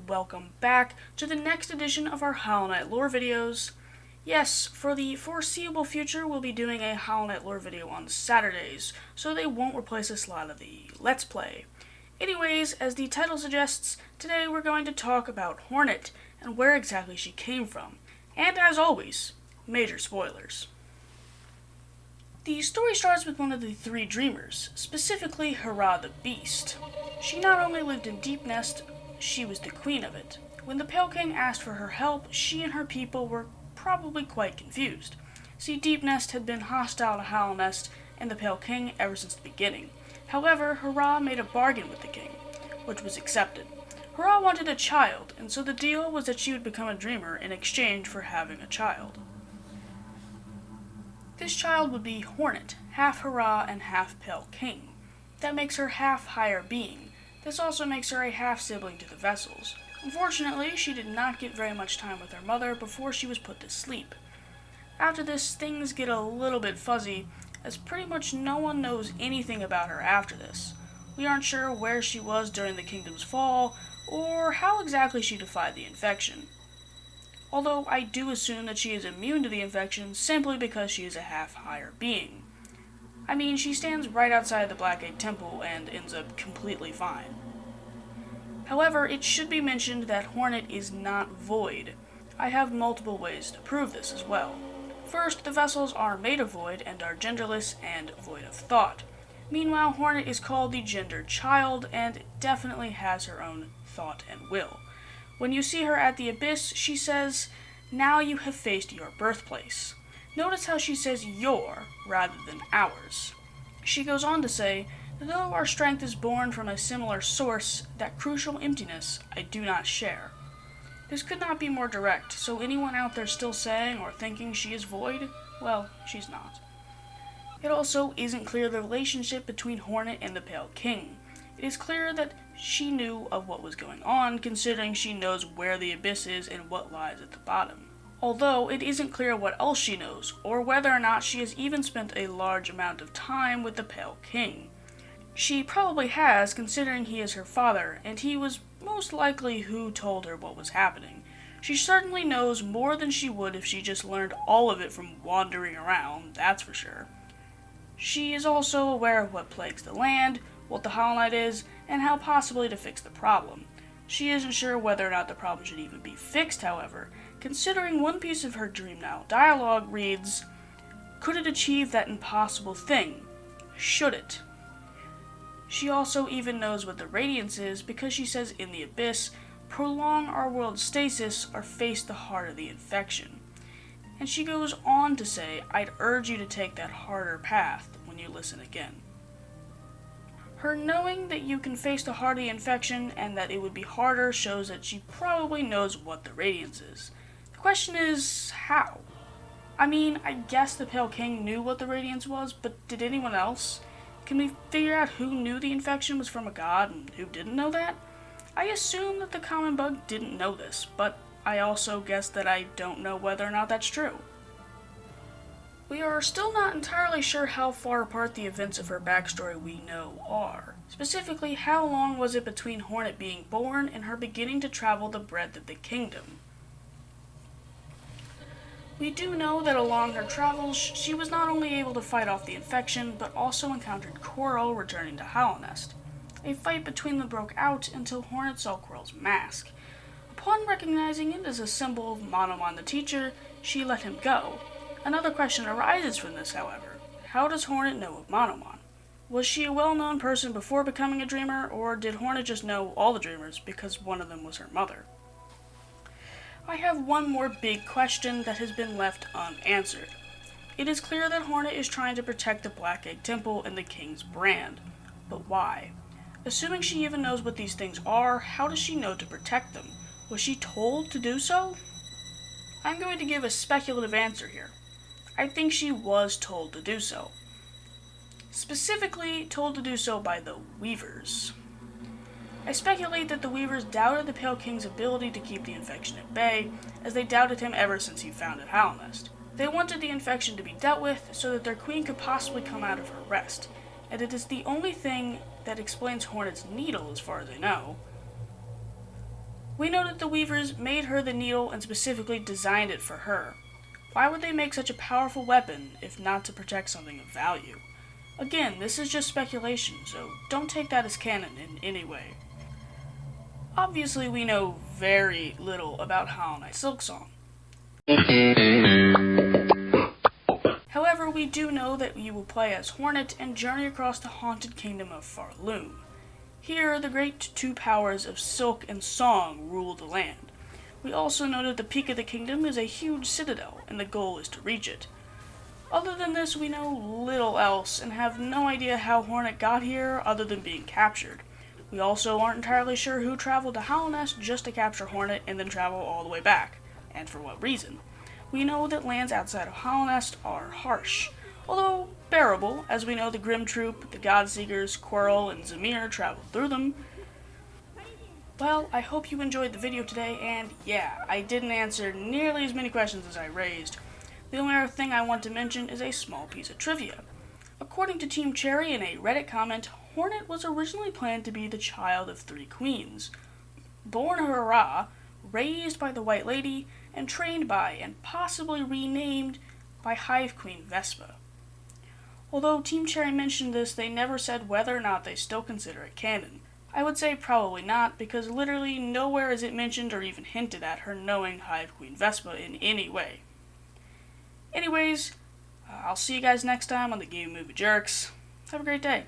and welcome back to the next edition of our Hollow Knight lore videos. Yes, for the foreseeable future, we'll be doing a Hollow Knight lore video on Saturdays, so they won't replace a slot of the Let's Play. Anyways, as the title suggests, today we're going to talk about Hornet and where exactly she came from. And as always, major spoilers. The story starts with one of the three dreamers, specifically Hera the Beast. She not only lived in Deep Nest, she was the queen of it. When the Pale King asked for her help, she and her people were probably quite confused. See, Deep Nest had been hostile to Hollow Nest and the Pale King ever since the beginning. However, Hera made a bargain with the king, which was accepted. Hera wanted a child, and so the deal was that she would become a dreamer in exchange for having a child. This child would be Hornet, half Hera and half Pale King. That makes her half higher being. This also makes her a half-sibling to the Vessels. Unfortunately, she did not get very much time with her mother before she was put to sleep. After this, things get a little bit fuzzy, as pretty much no one knows anything about her after this. We aren't sure where she was during the kingdom's fall, or how exactly she defied the infection. Although I do assume that she is immune to the infection simply because she is a half higher being. I mean, she stands right outside the Black Egg Temple and ends up completely fine. However, it should be mentioned that Hornet is not void. I have multiple ways to prove this as well. First, the Vessels are made of void and are genderless and void of thought. Meanwhile, Hornet is called the gendered child and definitely has her own thought and will. When you see her at the Abyss, she says, "Now you have faced your birthplace." Notice how she says your rather than ours. She goes on to say, "Though our strength is born from a similar source, that crucial emptiness I do not share." This could not be more direct, so anyone out there still saying or thinking she is void, well, she's not. It also isn't clear the relationship between Hornet and the Pale King. It is clear that she knew of what was going on, considering she knows where the Abyss is and what lies at the bottom. Although it isn't clear what else she knows, or whether or not she has even spent a large amount of time with the Pale King. She probably has, considering he is her father, and he was most likely who told her what was happening. She certainly knows more than she would if she just learned all of it from wandering around, that's for sure. She is also aware of what plagues the land, what the Hollow Knight is, and how possibly to fix the problem. She isn't sure whether or not the problem should even be fixed, however, considering one piece of her Dream Now dialogue reads, "Could it achieve that impossible thing? Should it?" She also even knows what the Radiance is because she says in the Abyss, "Prolong our world's stasis or face the heart of the infection." And she goes on to say, "I'd urge you to take that harder path when you listen again." Her knowing that you can face the heart of the infection and that it would be harder shows that she probably knows what the Radiance is. The question is, how? I mean, I guess the Pale King knew what the Radiance was, but did anyone else? Can we figure out who knew the infection was from a god and who didn't know that? I assume that the common bug didn't know this, but I also guess that I don't know whether or not that's true. We are still not entirely sure how far apart the events of her backstory we know are. Specifically, how long was it between Hornet being born and her beginning to travel the breadth of the kingdom? We do know that along her travels, she was not only able to fight off the infection, but also encountered Coral returning to Hollow Nest. A fight between them broke out until Hornet saw Coral's mask. Upon recognizing it as a symbol of Monomon the teacher, she let him go. Another question arises from this, however. How does Hornet know of Monomon? Was she a well-known person before becoming a dreamer, or did Hornet just know all the dreamers because one of them was her mother? I have one more big question that has been left unanswered. It is clear that Hornet is trying to protect the Black Egg Temple and the King's brand. But why? Assuming she even knows what these things are, how does she know to protect them? Was she told to do so? I'm going to give a speculative answer here. I think she was told to do so. Specifically, told to do so by the Weavers. I speculate that the Weavers doubted the Pale King's ability to keep the infection at bay, as they doubted him ever since he founded Hollow Nest. They wanted the infection to be dealt with so that their queen could possibly come out of her rest, and it is the only thing that explains Hornet's needle as far as I know. We know that the Weavers made her the needle and specifically designed it for her. Why would they make such a powerful weapon if not to protect something of value? Again, this is just speculation, so don't take that as canon in any way. Obviously, we know very little about Hollow Knight Silksong. However, we do know that you will play as Hornet and journey across the haunted kingdom of Farloom. Here, the great two powers of Silk and Song rule the land. We also know that the peak of the kingdom is a huge citadel, and the goal is to reach it. Other than this, we know little else, and have no idea how Hornet got here other than being captured. We also aren't entirely sure who traveled to Hallownest just to capture Hornet and then travel all the way back, and for what reason. We know that lands outside of Hallownest are harsh, although bearable, as we know the Grim Troop, the Godseekers, Quirrell, and Zamir traveled through them. Well, I hope you enjoyed the video today, and yeah, I didn't answer nearly as many questions as I raised. The only other thing I want to mention is a small piece of trivia. According to Team Cherry in a Reddit comment, Hornet was originally planned to be the child of 3 queens. Born Hera, raised by the White Lady, and trained by and possibly renamed by Hive Queen Vespa. Although Team Cherry mentioned this, they never said whether or not they still consider it canon. I would say probably not, because literally nowhere is it mentioned or even hinted at her knowing Hive Queen Vespa in any way. Anyways, I'll see you guys next time on the Game Movie Jerks. Have a great day.